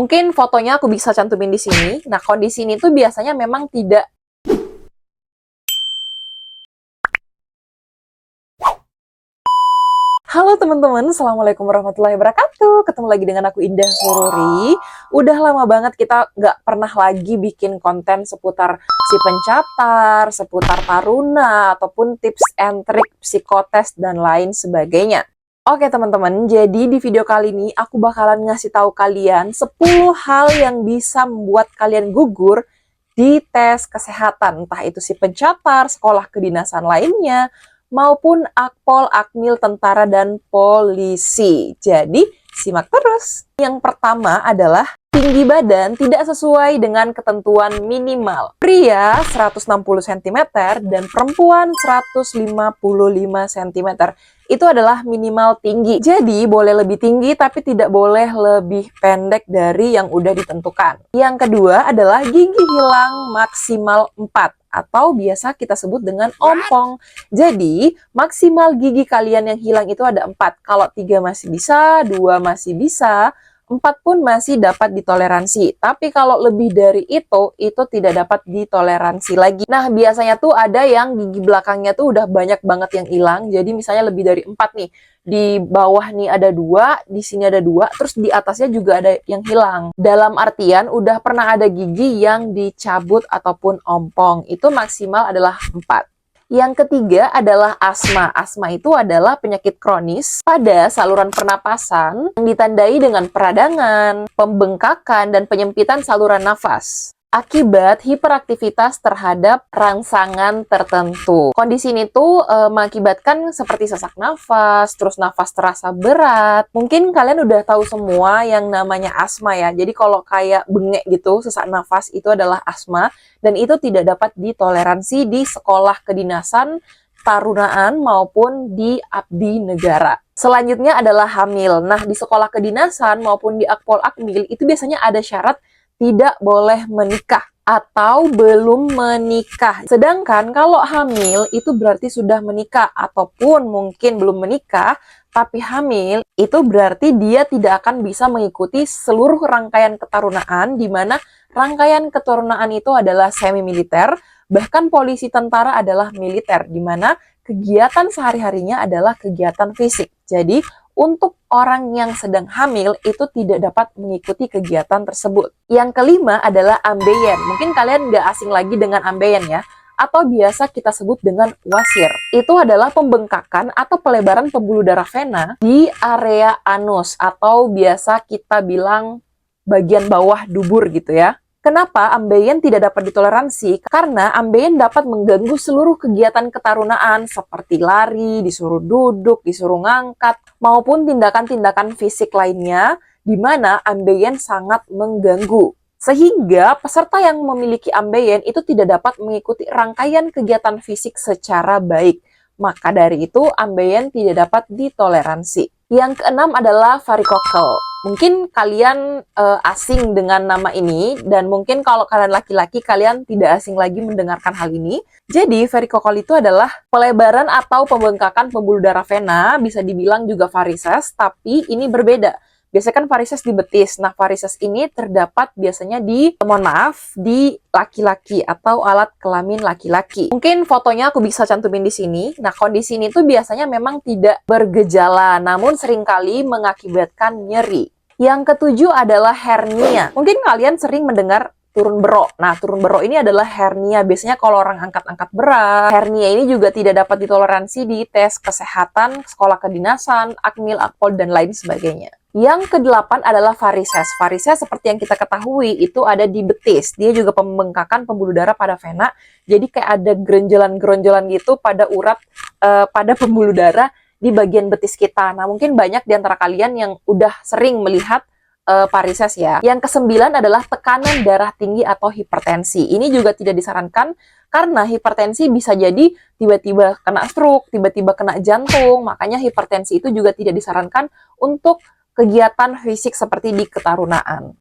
Mungkin fotonya aku bisa cantumin di sini. Nah, kondisi ini tuh biasanya memang tidak. Halo teman-teman, Assalamualaikum warahmatullahi wabarakatuh. Ketemu lagi dengan aku Indah Sururi. Udah lama banget kita nggak pernah lagi bikin konten seputar si pencatar, seputar taruna, ataupun tips and trik psikotes dan lain sebagainya. Oke teman-teman, jadi di video kali ini aku bakalan ngasih tahu kalian 10 hal yang bisa membuat kalian gugur di tes kesehatan, entah itu si pencatar, sekolah kedinasan lainnya, maupun akpol, akmil, tentara, dan polisi. Jadi, simak terus. Yang pertama adalah tinggi badan tidak sesuai dengan ketentuan minimal. Pria 160 cm dan perempuan 155 cm. Itu adalah minimal tinggi. Jadi, boleh lebih tinggi tapi tidak boleh lebih pendek dari yang udah ditentukan. Yang kedua adalah gigi hilang maksimal 4 atau biasa kita sebut dengan ompong. Jadi, maksimal gigi kalian yang hilang itu ada 4. Kalau 3 masih bisa, 2 masih bisa, 4 pun masih dapat ditoleransi. Tapi kalau lebih dari itu tidak dapat ditoleransi lagi. Nah, biasanya tuh ada yang gigi belakangnya tuh udah banyak banget yang hilang. Jadi misalnya lebih dari 4 nih. Di bawah nih ada 2, di sini ada 2, terus di atasnya juga ada yang hilang. Dalam artian udah pernah ada gigi yang dicabut ataupun ompong. Itu maksimal adalah 4. Yang ketiga adalah asma. Asma itu adalah penyakit kronis pada saluran pernapasan yang ditandai dengan peradangan, pembengkakan, dan penyempitan saluran nafas akibat hiperaktivitas terhadap rangsangan tertentu. Kondisi ini tuh mengakibatkan seperti sesak nafas, terus nafas terasa berat. Mungkin kalian udah tahu semua yang namanya asma ya. Jadi kalau kayak bengek gitu, sesak nafas itu adalah asma. Dan itu tidak dapat ditoleransi di sekolah kedinasan, tarunaan, maupun di abdi negara. Selanjutnya adalah hamil. Nah, di sekolah kedinasan maupun di akpol akmil itu biasanya ada syarat tidak boleh menikah atau belum menikah. Sedangkan kalau hamil itu berarti sudah menikah ataupun mungkin belum menikah tapi hamil, itu berarti dia tidak akan bisa mengikuti seluruh rangkaian ketarunaan, di mana rangkaian ketarunaan itu adalah semi militer, bahkan polisi tentara adalah militer, di mana kegiatan sehari-harinya adalah kegiatan fisik. Jadi untuk orang yang sedang hamil itu tidak dapat mengikuti kegiatan tersebut. Yang kelima adalah ambeien. Mungkin kalian nggak asing lagi dengan ambeien ya, atau biasa kita sebut dengan wasir. Itu adalah pembengkakan atau pelebaran pembuluh darah vena di area anus, atau biasa kita bilang bagian bawah dubur gitu ya. Kenapa ambeien tidak dapat ditoleransi? Karena ambeien dapat mengganggu seluruh kegiatan ketarunaan seperti lari, disuruh duduk, disuruh ngangkat, maupun tindakan-tindakan fisik lainnya, di mana ambeien sangat mengganggu. Sehingga peserta yang memiliki ambeien itu tidak dapat mengikuti rangkaian kegiatan fisik secara baik. Maka dari itu ambeien tidak dapat ditoleransi. Yang keenam adalah varikokel. Mungkin kalian asing dengan nama ini, dan mungkin kalau kalian laki-laki kalian tidak asing lagi mendengarkan hal ini. Jadi varikokel itu adalah pelebaran atau pembengkakan pembuluh darah vena, bisa dibilang juga varises, tapi ini berbeda. Biasanya kan varises di betis. Nah, varises ini terdapat biasanya di laki-laki atau alat kelamin laki-laki. Mungkin fotonya aku bisa cantumin di sini. Nah, kondisi ini tuh biasanya memang tidak bergejala, namun seringkali mengakibatkan nyeri. Yang ketujuh adalah hernia. Mungkin kalian sering mendengar turun berok. Nah, turun berok ini adalah hernia. Biasanya kalau orang angkat-angkat berat, hernia ini juga tidak dapat ditoleransi di tes kesehatan, sekolah kedinasan, akmil, akpol, dan lain sebagainya. Yang kedelapan adalah varises. Varises seperti yang kita ketahui itu ada di betis. Dia juga pembengkakan pembuluh darah pada vena. Jadi kayak ada geronjolan-geronjolan gitu pada urat, pada pembuluh darah di bagian betis kita. Nah, mungkin banyak di antara kalian yang udah sering melihat varises ya. Yang kesembilan adalah tekanan darah tinggi atau hipertensi. Ini juga tidak disarankan karena hipertensi bisa jadi tiba-tiba kena stroke, tiba-tiba kena jantung. Makanya hipertensi itu juga tidak disarankan untuk kegiatan fisik seperti di ketarunaan.